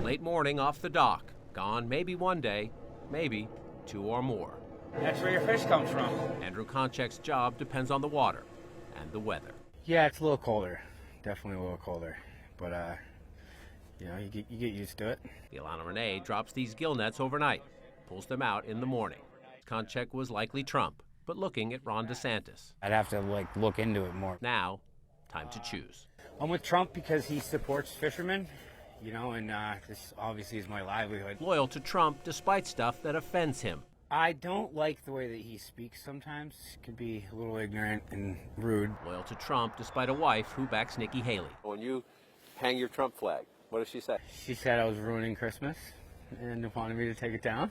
Late morning off the dock, gone maybe one day, maybe two or more. That's where your fish comes from. Andrew Konchek's job depends on the water and the weather. Yeah, it's a little colder. Definitely a little colder. But, you get used to it. Ilana Renee drops these gill nets overnight, pulls them out in the morning. Konchek was likely Trump, but looking at Ron DeSantis. I'd have to, look into it more. Now, time to choose. I'm with Trump because he supports fishermen, and this obviously is my livelihood. Loyal to Trump despite stuff that offends him. I don't like the way that he speaks sometimes. Can be a little ignorant and rude. Loyal to Trump despite a wife who backs Nikki Haley. When you hang your Trump flag, what does she say? She said I was ruining Christmas and wanted me to take it down.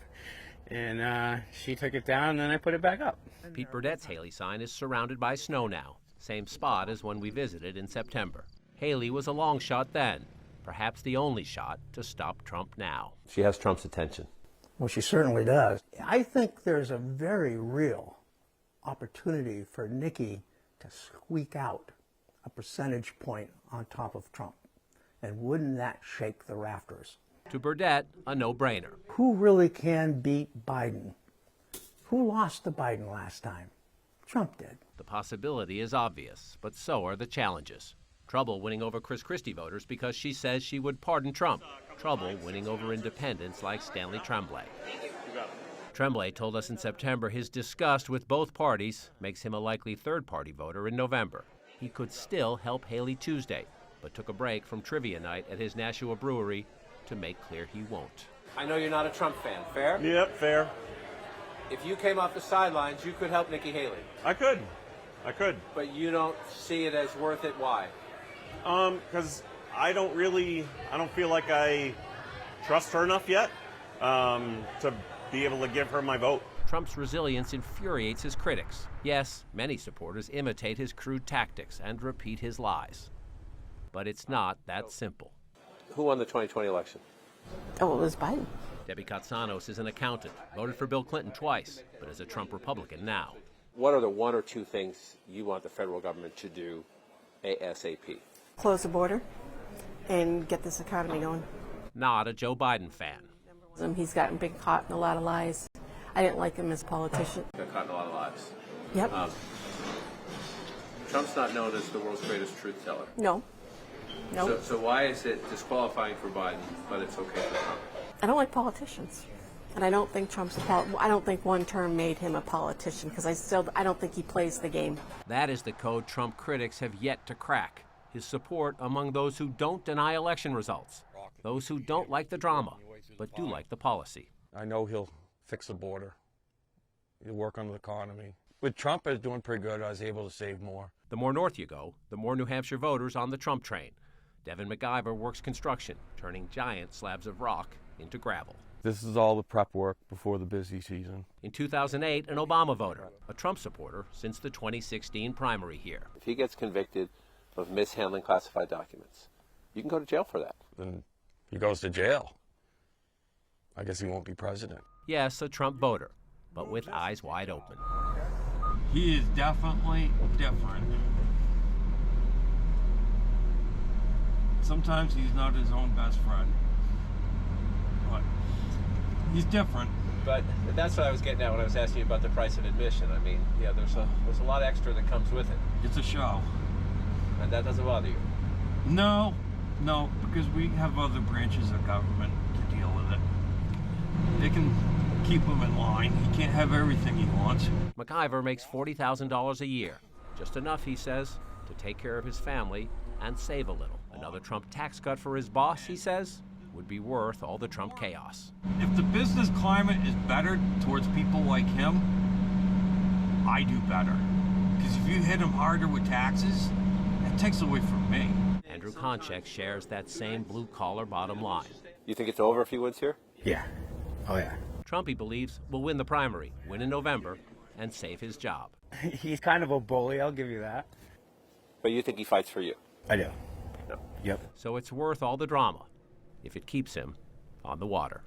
And she took it down, and then I put it back up. Pete Burdett's Haley sign is surrounded by snow now. Same spot as when we visited in September. Haley was a long shot then, perhaps the only shot to stop Trump now. She has Trump's attention. Well, she certainly does. I think there's a very real opportunity for Nikki to squeak out a percentage point on top of Trump. And wouldn't that shake the rafters? To Burdett, a no-brainer. Who really can beat Biden? Who lost to Biden last time? Trump did. The possibility is obvious, but so are the challenges. Trouble winning over Chris Christie voters because she says she would pardon Trump. Trouble winning over independents like Stanley Tremblay. Tremblay told us in September his disgust with both parties makes him a likely third-party voter in November. He could still help Haley Tuesday, but took a break from trivia night at his Nashua brewery to make clear he won't. I know you're not a Trump fan. Fair? Yep, fair. If you came off the sidelines, you could help Nikki Haley. I could. But you don't see it as worth it. Why? Because I don't feel like I trust her enough yet to be able to give her my vote. Trump's resilience infuriates his critics. Yes, many supporters imitate his crude tactics and repeat his lies. But it's not that simple. Who won the 2020 election? Oh, it was Biden. Debbie Katsanos is an accountant, voted for Bill Clinton twice, but is a Trump Republican now. What are the one or two things you want the federal government to do ASAP? Close the border and get this economy going. Not a Joe Biden fan. He's gotten big caught in a lot of lies. I didn't like him as a politician. Got caught in a lot of lies. Yep. Trump's not known as the world's greatest truth teller. No. So why is it disqualifying for Biden, but it's okay for Trump? I don't like politicians. And I don't think I don't think one term made him a politician because I don't think he plays the game. That is the code Trump critics have yet to crack. His support among those who don't deny election results, those who don't like the drama, but do like the policy. I know he'll fix the border. He'll work on the economy. With Trump, I was doing pretty good. I was able to save more. The more north you go, the more New Hampshire voters on the Trump train. Devin McIver works construction, turning giant slabs of rock into gravel. This is all the prep work before the busy season. In 2008, an Obama voter, a Trump supporter since the 2016 primary here. If he gets convicted of mishandling classified documents, you can go to jail for that. Then he goes to jail. I guess he won't be president. Yes, a Trump voter, but with eyes wide open. He is definitely different. Sometimes he's not his own best friend, but he's different. But that's what I was getting at when I was asking you about the price of admission. I mean, yeah, there's a lot extra that comes with it. It's a show. And that doesn't bother you? No, because we have other branches of government to deal with it. They can keep him in line. He can't have everything he wants. McIver makes $40,000 a year, just enough, he says, to take care of his family and save a little. Another Trump tax cut for his boss, he says, would be worth all the Trump chaos. If the business climate is better towards people like him, I do better. Because if you hit him harder with taxes, that takes away from me. Andrew Konchek shares that same blue-collar bottom line. You think it's over if he wins here? Yeah. Oh, yeah. Trump, he believes, will win the primary, win in November, and save his job. He's kind of a bully, I'll give you that. But you think he fights for you? I do. No. Yep. So it's worth all the drama if it keeps him on the water.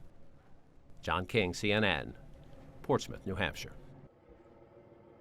John King, CNN, Portsmouth, New Hampshire.